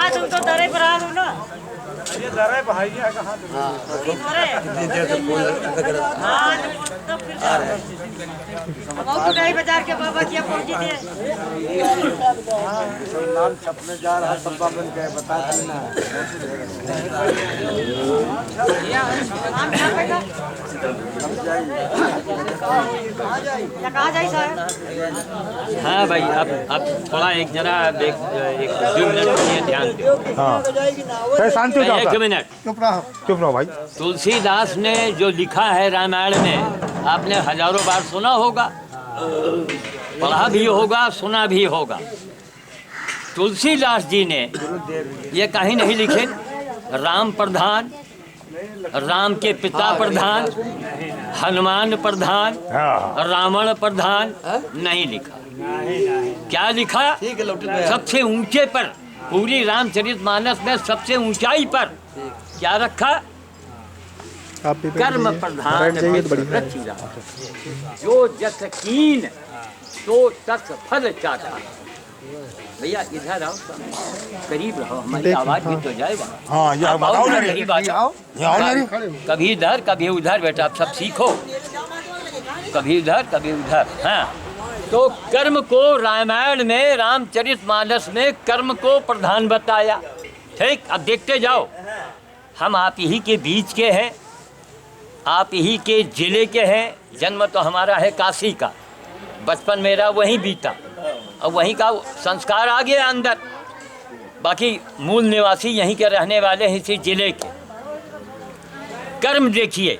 तुम तो दरे पर आ हो ना। ये दरे भाई है कहाँ हाँ तो फिर नहीं बाजार के बाबा की पहुंची थे। नाम छपने जा रहा है सब बन के बता देना। कहाँ जाए सर? हाँ भाई अब थोड़ा एक जरा एक 2 मिनट के लिए ध्यान दो। हाँ शांति हो जाओ। 1 मिनट चुप रहो भाई। तुलसीदास ने जो लिखा है रामायण में आपने हजारों बार सुना होगा, पढ़ा भी होगा, सुना भी होगा। तुलसीदास जी ने ये कहीं नहीं लिखे राम प्रधान, राम के पिता प्रधान, हनुमान प्रधान, रावण प्रधान नहीं लिखा। क्या लिखा? सबसे ऊंचे पर, पूरी रामचरितमानस में सबसे ऊंचाई पर क्या रखा? कर्म प्रधान रचिरा, जो जस कीन तो तस फल चाटा। भैया इधर आओ, करीब रहो, हमारी आवाज भी तो जाए वहाँ। हाँ ये कभी इधर कभी उधर, बेटा आप सब सीखो, कभी इधर कभी उधर। हाँ, तो कर्म को रामायण में, रामचरितमानस में कर्म को प्रधान बताया। ठीक, अब देखते जाओ। हम आप ही के बीच के हैं, आप ही के जिले के हैं। जन्म तो हमारा है काशी का, बचपन मेरा वहीं बीता और वहीं का संस्कार आ गया अंदर। बाकी मूल निवासी यहीं के रहने वाले हैं, इसी जिले के। कर्म देखिए,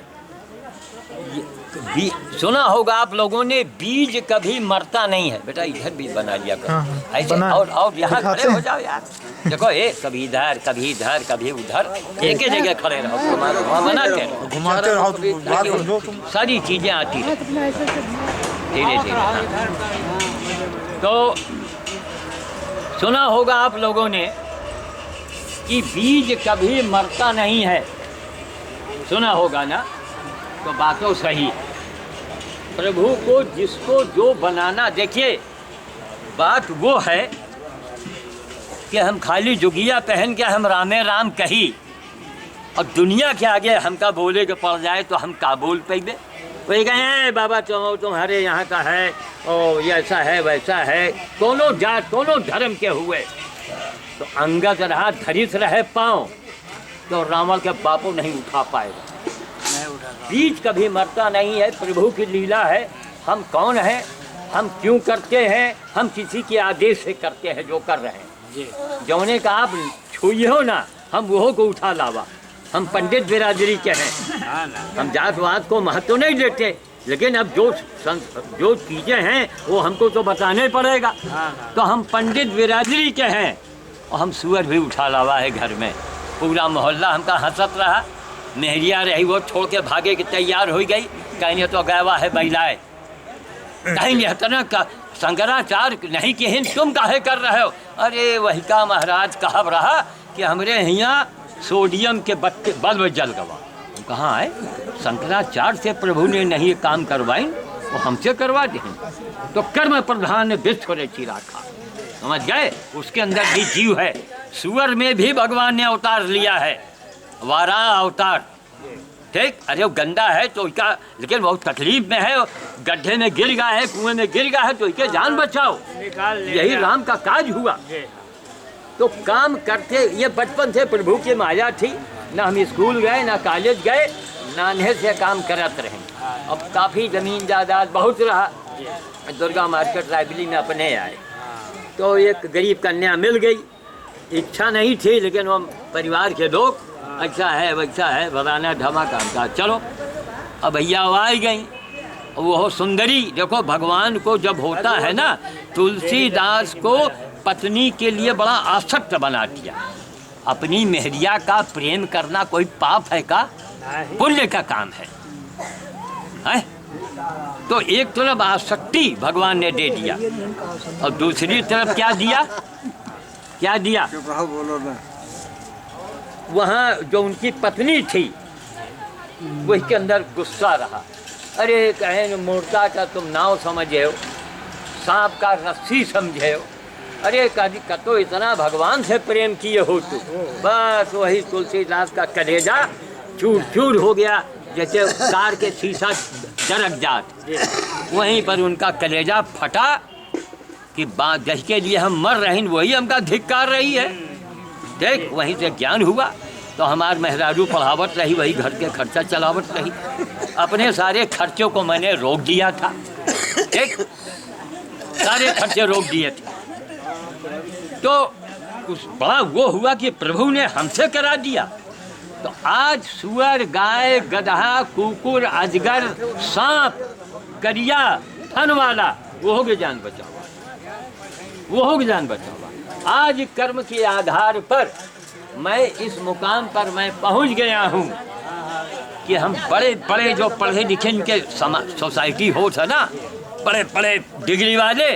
सुना होगा आप लोगों ने, बीज कभी मरता नहीं है। बेटा इधर बीज बना लिया करो ऐसे, और यहाँ खड़े हो जाओ यार। देखो ये कभी इधर कभी इधर कभी उधर, एक ही जगह खड़े रहो, बनाते रहो, घुमाते रहो, सारी चीजें आती है धीरे धीरे। तो सुना होगा आप लोगों ने कि बीज कभी मरता नहीं है, सुना होगा ना? तो बातों सही। प्रभु को जिसको जो बनाना, देखिए बात वो है कि हम खाली जुगिया पहन के हम रामे राम कही और दुनिया के आगे हमका बोले के पड़ जाए तो हम का बोल पेबे। कोई कहे बाबा तुम्हारे यहाँ का है और ये ऐसा है वैसा है, दोनों जात दोनों धर्म के हुए। तो अंगद रहा धरित रहे पाँव, तो रावण के बापू नहीं उठा पाएगा। बीज कभी मरता नहीं है, प्रभु की लीला है। हम कौन हैं, हम क्यों करते हैं? हम किसी के आदेश से करते हैं जो कर रहे हैं। जौने का आप छुए हो ना, हम वो को उठा लावा। हम पंडित बिरादरी के हैं, हम जातवाद को महत्व नहीं देते, लेकिन अब जो चीज़ें हैं वो हमको तो बताने पड़ेगा। तो हम पंडित बिरादरी के हैं और हम सुअर भी उठा लावा है घर में। पूरा मोहल्ला हमका हंसत रहा, मेहरिया रही वो छोड़ के भागे की तैयार हो गई। कहीं तो गैवा है बैलाए, कहीं इतना का शंकराचार्य नहीं कि हिंद तुम काहे कर रहे हो? अरे वही का महाराज कहा रहा कि हमरे यहाँ सोडियम के बल्ब जल गवा। कहाँ है? शंकराचार्य से प्रभु ने नहीं काम करवाई, वो हमसे करवा दें। तो कर्म प्रधान विश्व रची रखा, समझ गए? उसके अंदर भी जीव है। सुअर में भी भगवान ने अवतार लिया है, वाराह अवतार। ठीक, अरे वो गंदा है तो इसका, लेकिन बहुत तकलीफ में है, गड्ढे में गिर गया है, कुएं में गिर गया है, तो इसके जान बचाओ। यही राम का काज हुआ। तो काम करते, ये बचपन से प्रभु की माया थी। ना हम स्कूल गए, ना कॉलेज गए, नान्हे से काम करते रहे। अब काफ़ी ज़मीन जायदाद बहुत रहा। दुर्गा मार्केट रायबली में अपने आए तो एक गरीब कन्या मिल गई। इच्छा नहीं थी, लेकिन वो परिवार के लोग अच्छा है वैसा है बताना धमाका का, चलो। अब भैया आ गई, वो सुंदरी। देखो भगवान को जब होता है ना, तुलसीदास को पत्नी के लिए बड़ा आसक्त बना दिया। अपनी मेहरिया का प्रेम करना कोई पाप है का? पुण्य का काम है? तो एक तरफ आसक्ति भगवान ने दे दिया और दूसरी तरफ क्या दिया? क्या दिया? वहाँ जो उनकी पत्नी थी वही के अंदर गुस्सा रहा। अरे कहें मूर्ता का तुम नाव समझे हो, सांप का रस्सी समझे हो, अरे तो इतना भगवान से प्रेम किए हो तू, बस वही तुलसीदास का कलेजा चूर चूर हो गया, जैसे कार के शीशा चरक जात, वहीं पर उनका कलेजा फटा कि बात जिसके लिए हम मर रहे हैं वही हमका धिक्कार रही है। देख वहीं से ज्ञान हुआ, तो हमार मेहरारू पढ़ावत रही, वही घर के खर्चा चलावत रही, अपने सारे खर्चों को मैंने रोक दिया था। देख सारे खर्चे रोक दिए थे, तो उस बड़ा वो हुआ कि प्रभु ने हमसे करा दिया। तो आज सुअर, गाय, गधा, कुकुर, अजगर, सांप, करिया, फन वाला, वो हो गए जान बचावा, वो हो गए जान बचावा। आज कर्म के आधार पर मैं इस मुकाम पर मैं पहुंच गया हूं कि हम बड़े बड़े जो पढ़े लिखे इनके सोसाइटी हो था ना, बड़े बड़े डिग्री वाले,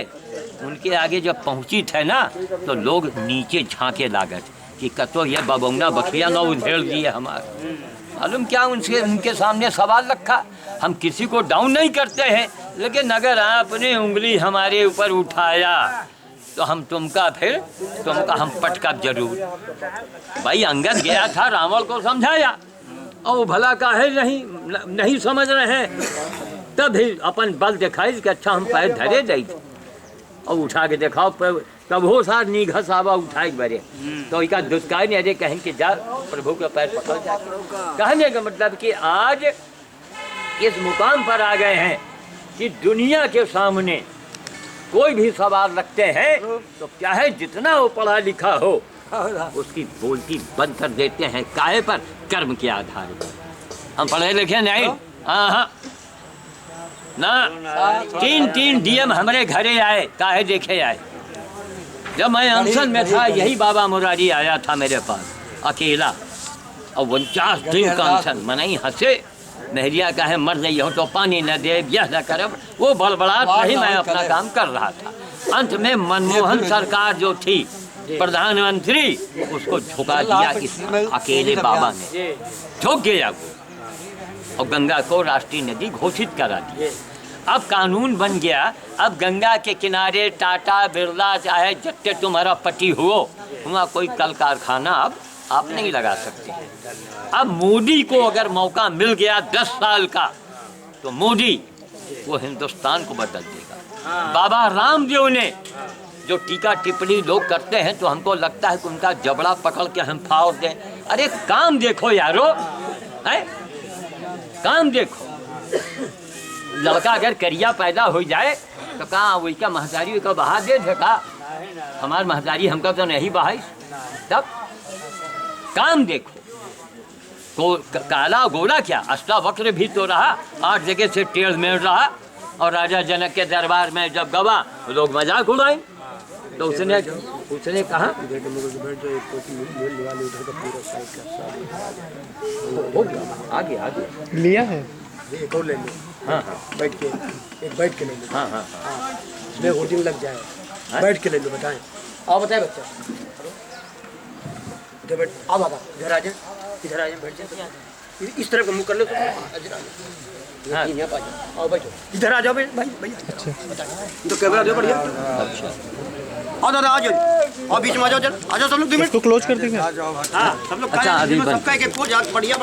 उनके आगे जब पहुंची थे ना तो लोग नीचे झांके लागत कि कतो ये बबौना बखिया न उधेड़ दिए हमारे। मालूम क्या उनके सामने सवाल रखा। हम किसी को डाउन नहीं करते हैं, लेकिन अगर आपने उंगली हमारे ऊपर उठाया तो हम तुमका हम पटका जरूर। भाई अंगद गया था, रावण को समझाया और वो भला काहे नहीं समझ रहे हैं, तब ही अपन बल दिखाई कि अच्छा हम पैर धरे जाए और उठा के दिखाओ, तब हो सार निघस आवा उठाए बरे, तो इका दुष्काय ने अरे कहें कि जा प्रभु के पैर पकड़ जा। कहने का मतलब कि आज इस मुकाम पर आ गए हैं कि दुनिया के सामने कोई भी सवाल रखते हैं तो चाहे जितना वो पढ़ा लिखा हो उसकी बोलती बंद कर देते हैं। काहे पर? कर्म के आधार पर। हम पढ़े लिखे नहीं, हाँ ना, तीन डीएम हमारे घरे आए, काहे देखे आए। जब मैं अनशन में था यही बाबा मुरारी आया था मेरे पास अकेला, और 49 दिन का अनशन। मनाई हंसे, मेहरिया कहे मर रही हो तो पानी न दे, यह न करब, वो बड़बड़ाहट नहीं, मैं अपना काम कर रहा था। अंत में मनमोहन सरकार जो थी प्रधानमंत्री, उसको झुका दिया इस अकेले बाबा ने, झुक गया वो, और गंगा को राष्ट्रीय नदी घोषित करा दी। अब कानून बन गया, अब गंगा के किनारे टाटा, बिरला, चाहे जत्ते तुम्हारा पति हो, वहाँ कोई कल कारखाना अब आप नहीं लगा सकते। अब मोदी को अगर मौका मिल गया 10 साल का, तो मोदी वो हिंदुस्तान को बदल देगा। बाबा रामदेव ने जो टीका टिप्पणी लोग करते हैं तो हमको लगता है कि उनका जबड़ा पकड़ के हम फाड़ दें। अरे काम देखो यारो, है काम देखो। लड़का अगर करिया पैदा हो जाए तो कहाँ वही का महतारी का बहा दे का, हमार महतारी हमका तो नहीं बहाई। तब काम देखो, काला गोरा क्या, अष्टावक्र भी तो रहा, 8 जगह से टेढ़ मेढ़ रहा, और राजा जनक के दरबार में जब गवा लोग मजाक उड़ाए, तो उसने कहा आगे लिया है, एक और ले लो। हाँ बैठ के ले लो। हाँ इसमें होर्डिंग लग जाए, बैठ के ले लो। बताएं, आओ बताए बच्चा, इधर बैठ, आओ बाबा इधर आ जाए, इधर आ जाए, बैठ जाए, इस तरफ मुँह कर लो तो आओ बैठो, इधर आ जाओ भाई भैया। अच्छा तो कैमरा दो बढ़िया। अच्छा आओ दादा आ जाओ, और बीच में आ जाओ, आ जाओ सब लोग 2 मिनट इसको क्लोज कर देंगे। हाँ सब लोग, अच्छा अभी सबका एक बढ़िया बढ़िया